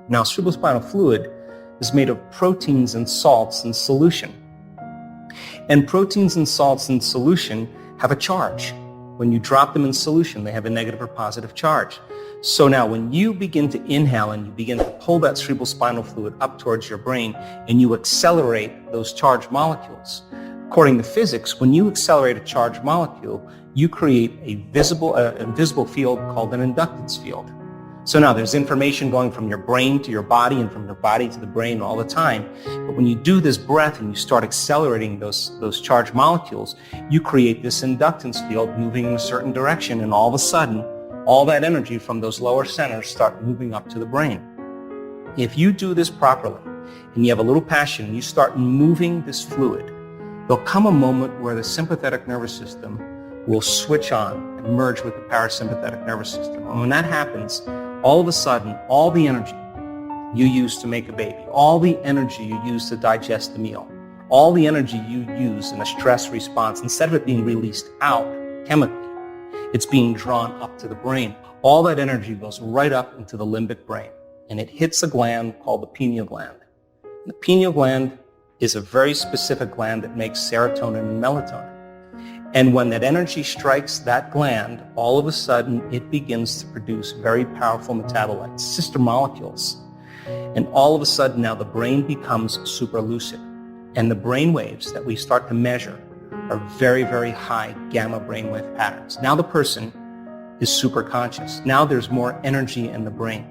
Now, cerebrospinal fluid is made of proteins and salts in solution. And proteins and salts in solution have a charge. When you drop them in solution, they have a negative or positive charge. So now when you begin to inhale and you begin to pull that cerebrospinal fluid up towards your brain and you accelerate those charged molecules, according to physics, when you accelerate a charged molecule, you create a invisible field called an inductance field. So now there's information going from your brain to your body and from your body to the brain all the time. But when you do this breath and you start accelerating those charged molecules, you create this inductance field moving in a certain direction, and all of a sudden, all that energy from those lower centers start moving up to the brain. If you do this properly and you have a little passion and you start moving this fluid, there'll come a moment where the sympathetic nervous system will switch on and merge with the parasympathetic nervous system. And when that happens, all of a sudden, all the energy you use to make a baby, all the energy you use to digest the meal, all the energy you use in a stress response, instead of it being released out chemically, it's being drawn up to the brain. All that energy goes right up into the limbic brain, and it hits a gland called the pineal gland. And the pineal gland is a very specific gland that makes serotonin and melatonin. And when that energy strikes that gland, all of a sudden it begins to produce very powerful metabolites, sister molecules. And all of a sudden now the brain becomes super lucid. And the brain waves that we start to measure are very, very high gamma brainwave patterns. Now the person is super conscious. Now there's more energy in the brain.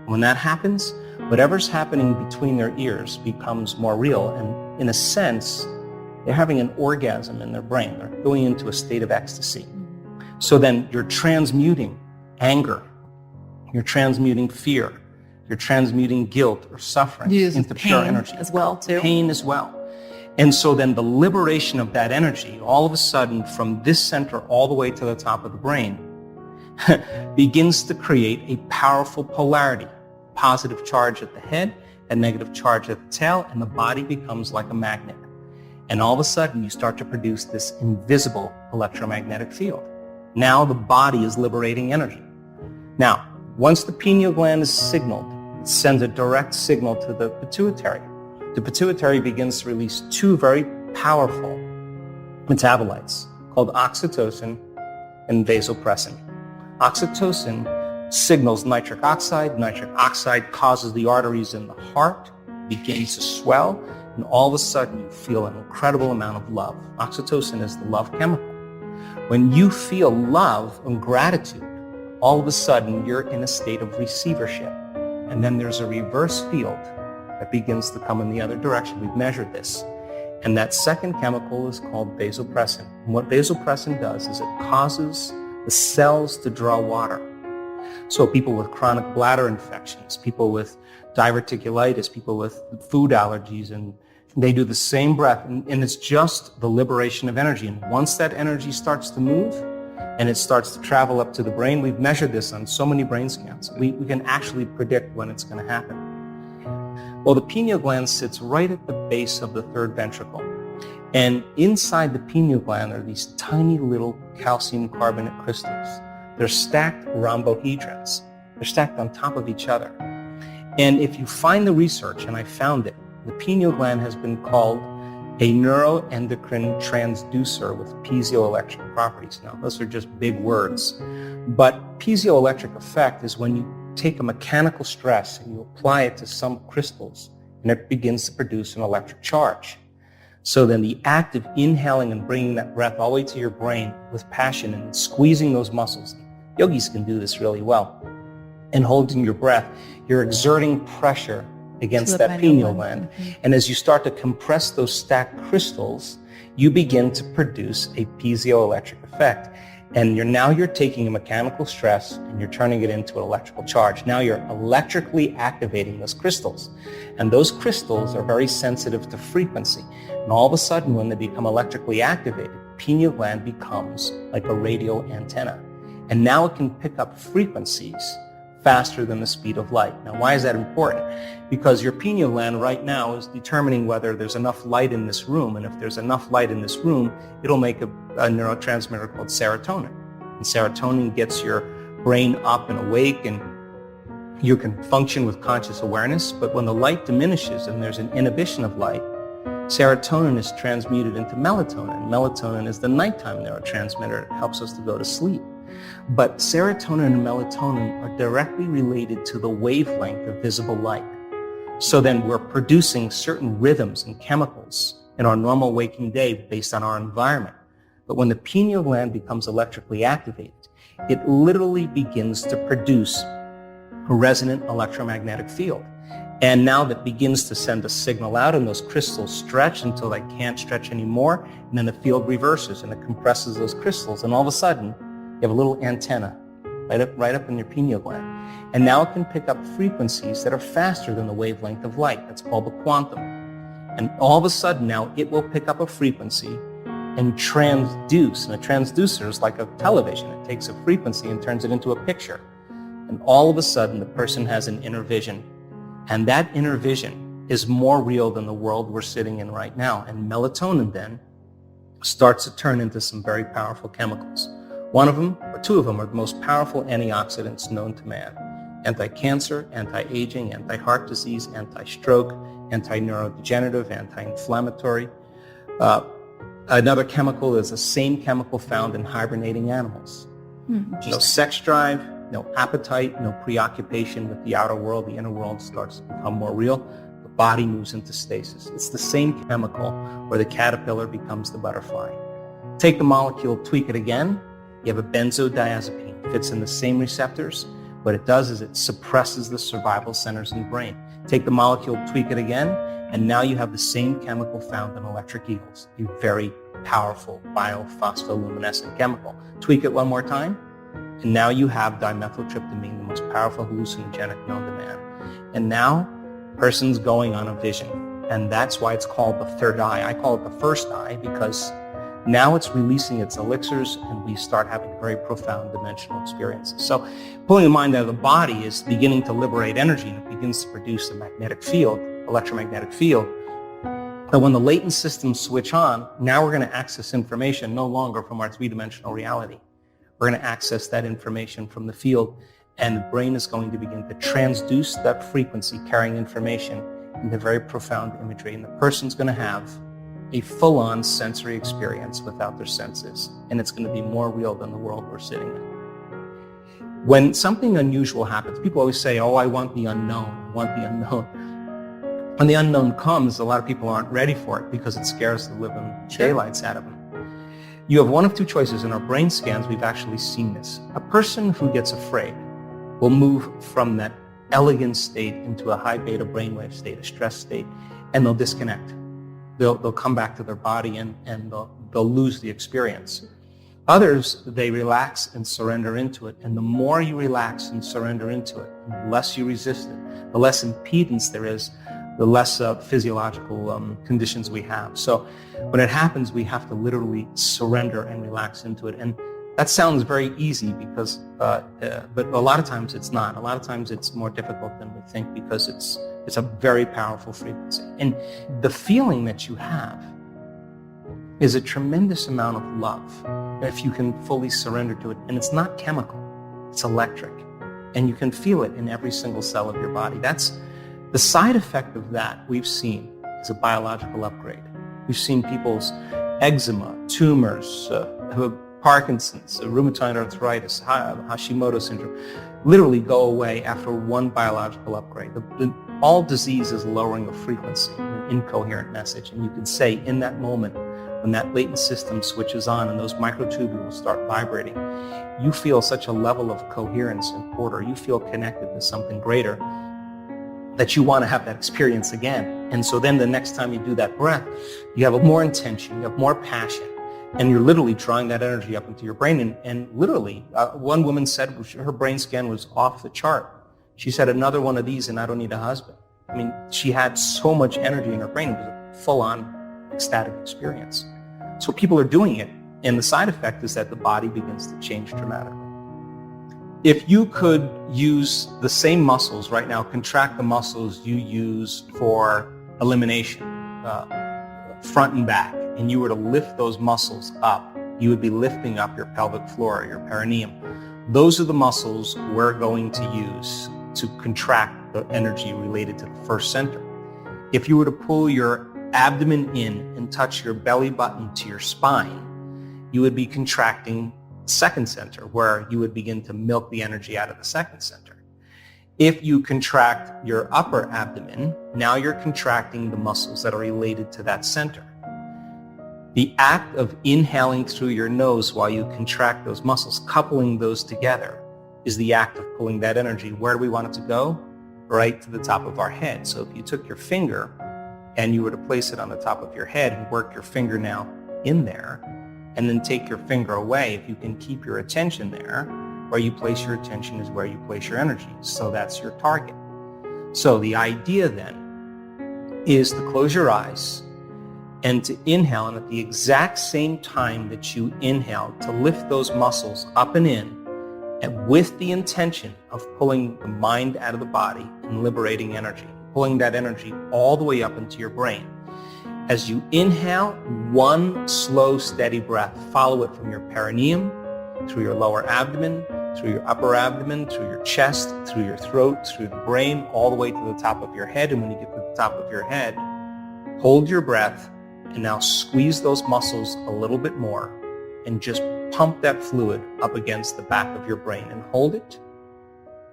When that happens, whatever's happening between their ears becomes more real. And in a sense, they're having an orgasm in their brain. They're going into a state of ecstasy. So then you're transmuting anger, you're transmuting fear, you're transmuting guilt or suffering into pure energy. As well, too. Pain as well. And so then the liberation of that energy, all of a sudden from this center all the way to the top of the brain, begins to create a powerful polarity. Positive charge at the head, a negative charge at the tail, and the body becomes like a magnet. And all of a sudden, you start to produce this invisible electromagnetic field. Now the body is liberating energy. Now, once the pineal gland is signaled, it sends a direct signal to the pituitary. The pituitary begins to release two very powerful metabolites called oxytocin and vasopressin. Oxytocin signals nitric oxide. Nitric oxide causes the arteries in the heart, begins to swell, and all of a sudden you feel an incredible amount of love. Oxytocin is the love chemical. When you feel love and gratitude, all of a sudden you're in a state of receivership. And then there's a reverse field that begins to come in the other direction. We've measured this. And that second chemical is called vasopressin. And what vasopressin does is it causes the cells to draw water. So people with chronic bladder infections, people with diverticulitis, people with food allergies, and they do the same breath, and it's just the liberation of energy. And once that energy starts to move and it starts to travel up to the brain, we've measured this on so many brain scans. We can actually predict when it's going to happen. Well, the pineal gland sits right at the base of the third ventricle. And inside the pineal gland are these tiny little calcium carbonate crystals. They're stacked rhombohedrons. They're stacked on top of each other. And if you find the research, and I found it, the pineal gland has been called a neuroendocrine transducer with piezoelectric properties. Now, those are just big words. But piezoelectric effect is when you take a mechanical stress and you apply it to some crystals, and it begins to produce an electric charge. So then the act of inhaling and bringing that breath all the way to your brain with passion and squeezing those muscles, yogis can do this really well, and holding your breath, you're exerting pressure against that pineal gland. And as you start to compress those stacked crystals, you begin to produce a piezoelectric effect. And you're taking a mechanical stress and you're turning it into an electrical charge. Now you're electrically activating those crystals. And those crystals are very sensitive to frequency. And all of a sudden, when they become electrically activated, the pineal gland becomes like a radio antenna. And now it can pick up frequencies faster than the speed of light. Now, why is that important? Because your pineal gland right now is determining whether there's enough light in this room. And if there's enough light in this room, it'll make a neurotransmitter called serotonin. And serotonin gets your brain up and awake and You can function with conscious awareness, but when the light diminishes and there's an inhibition of light, serotonin is transmuted into melatonin. Melatonin is the nighttime neurotransmitter. It helps us to go to sleep. But serotonin and melatonin are directly related to the wavelength of visible light. So then we're producing certain rhythms and chemicals in our normal waking day based on our environment. But when the pineal gland becomes electrically activated, it literally begins to produce a resonant electromagnetic field. And now that begins to send a signal out, and those crystals stretch until they can't stretch anymore, and then the field reverses and it compresses those crystals, and all of a sudden you have a little antenna right up in your pineal gland. And now it can pick up frequencies that are faster than the wavelength of light. That's called the quantum. And all of a sudden now it will pick up a frequency and transduce. And a transducer is like a television. It takes a frequency and turns it into a picture. And all of a sudden the person has an inner vision. And that inner vision is more real than the world we're sitting in right now. And melatonin then starts to turn into some very powerful chemicals. One of them, or two of them, are the most powerful antioxidants known to man. Anti-cancer, anti-aging, anti-heart disease, anti-stroke, anti-neurodegenerative, anti-inflammatory. Another chemical is the same chemical found in hibernating animals. No sex drive, no appetite, no preoccupation with the outer world. The inner world starts to become more real. The body moves into stasis. It's the same chemical where the caterpillar becomes the butterfly. Take the molecule, tweak it again. You have a benzodiazepine. It fits in the same receptors. What it does is it suppresses the survival centers in the brain. Take the molecule, tweak it again, and now you have the same chemical found in electric eagles, a very powerful biophospholuminescent chemical. Tweak it one more time, and now you have dimethyltryptamine, the most powerful hallucinogenic known to man. And now, person's going on a vision. And that's why it's called the third eye. I call it the first eye because now it's releasing its elixirs and we start having very profound dimensional experiences. So pulling the mind out of the body is beginning to liberate energy, and it begins to produce a magnetic field, electromagnetic field. But when the latent systems switch on, now we're going to access information no longer from our three-dimensional reality. We're going to access that information from the field, and the brain is going to begin to transduce that frequency carrying information into very profound imagery. And the person's going to have a full-on sensory experience without their senses, and it's going to be more real than the world we're sitting in. When something unusual happens, people always say, oh, I want the unknown, I want the unknown. When the unknown comes, a lot of people aren't ready for it because it scares the living daylights out of them. You have one of two choices. In our brain scans, we've actually seen this. A person who gets afraid will move from that elegant state into a high beta brainwave state, a stress state, and they'll disconnect. They'll come back to their body and they'll lose the experience. Others, they relax and surrender into it. And the more you relax and surrender into it, the less you resist it, the less impedance there is, the less physiological conditions we have. So when it happens, we have to literally surrender and relax into it. And that sounds very easy because, but a lot of times it's not. A lot of times it's more difficult than we think because it's a very powerful frequency. And the feeling that you have is a tremendous amount of love if you can fully surrender to it. And it's not chemical, it's electric. And you can feel it in every single cell of your body. That's the side effect of that we've seen is a biological upgrade. We've seen people's eczema, tumors, Parkinson's, rheumatoid arthritis, Hashimoto syndrome, literally go away after one biological upgrade. All disease is lowering a frequency, an incoherent message. And you can say in that moment, when that latent system switches on and those microtubules start vibrating, you feel such a level of coherence and order. You feel connected to something greater that you want to have that experience again. And so then the next time you do that breath, you have more intention, you have more passion, and you're literally drawing that energy up into your brain. And literally, one woman said her brain scan was off the chart. She said, another one of these and I don't need a husband. I mean, she had so much energy in her brain. It was a full-on ecstatic experience. So people are doing it, and the side effect is that the body begins to change dramatically. If you could use the same muscles right now, contract the muscles you use for elimination, front and back, and you were to lift those muscles up, you would be lifting up your pelvic floor, your perineum. Those are the muscles we're going to use to contract the energy related to the first center. If you were to pull your abdomen in and touch your belly button to your spine, you would be contracting the second center, where you would begin to milk the energy out of the second center. If you contract your upper abdomen, now you're contracting the muscles that are related to that center. The act of inhaling through your nose while you contract those muscles, coupling those together, is the act of pulling that energy. Where do we want it to go? Right to the top of our head. So if you took your finger and you were to place it on the top of your head and work your finger now in there, and then take your finger away, if you can keep your attention there, where you place your attention is where you place your energy. So that's your target. So the idea then is to close your eyes and to inhale, and at the exact same time that you inhale, to lift those muscles up and in, and with the intention of pulling the mind out of the body and liberating energy, pulling that energy all the way up into your brain. As you inhale, one slow, steady breath. Follow it from your perineum, through your lower abdomen, through your upper abdomen, through your chest, through your throat, through the brain, all the way to the top of your head. And when you get to the top of your head, hold your breath and now squeeze those muscles a little bit more and just pump that fluid up against the back of your brain and hold it.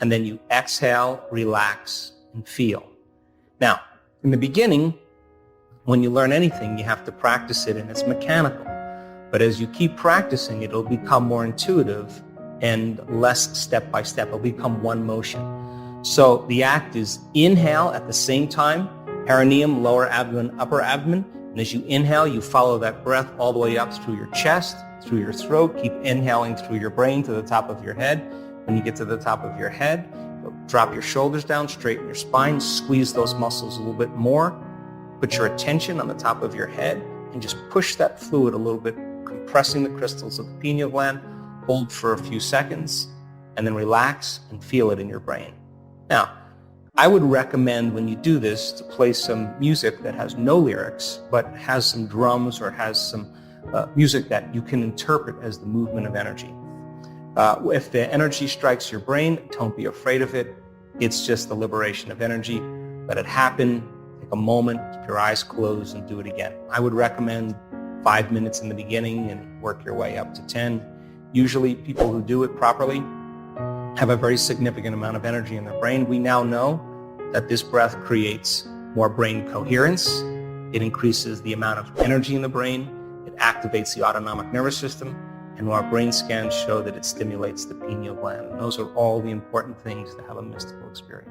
And then you exhale, relax, and feel. Now, in the beginning, when you learn anything, you have to practice it and it's mechanical. But as you keep practicing, it'll become more intuitive and less step by step. It'll become one motion. So the act is inhale at the same time, perineum, lower abdomen, upper abdomen. And as you inhale, you follow that breath all the way up through your chest, through your throat. Keep inhaling through your brain to the top of your head. When you get to the top of your head, drop your shoulders down, straighten your spine, squeeze those muscles a little bit more. Put your attention on the top of your head and just push that fluid a little bit, compressing the crystals of the pineal gland. Hold for a few seconds and then relax and feel it in your brain. Now, I would recommend when you do this to play some music that has no lyrics, but has some drums or has some music that you can interpret as the movement of energy. If the energy strikes your brain, don't be afraid of it. It's just the liberation of energy. Let it happen. Take a moment, keep your eyes closed, and do it again. I would recommend 5 minutes in the beginning and work your way up to 10. Usually people who do it properly have a very significant amount of energy in their brain. We now know that this breath creates more brain coherence. It increases the amount of energy in the brain. It activates the autonomic nervous system. And our brain scans show that it stimulates the pineal gland. And those are all the important things to have a mystical experience.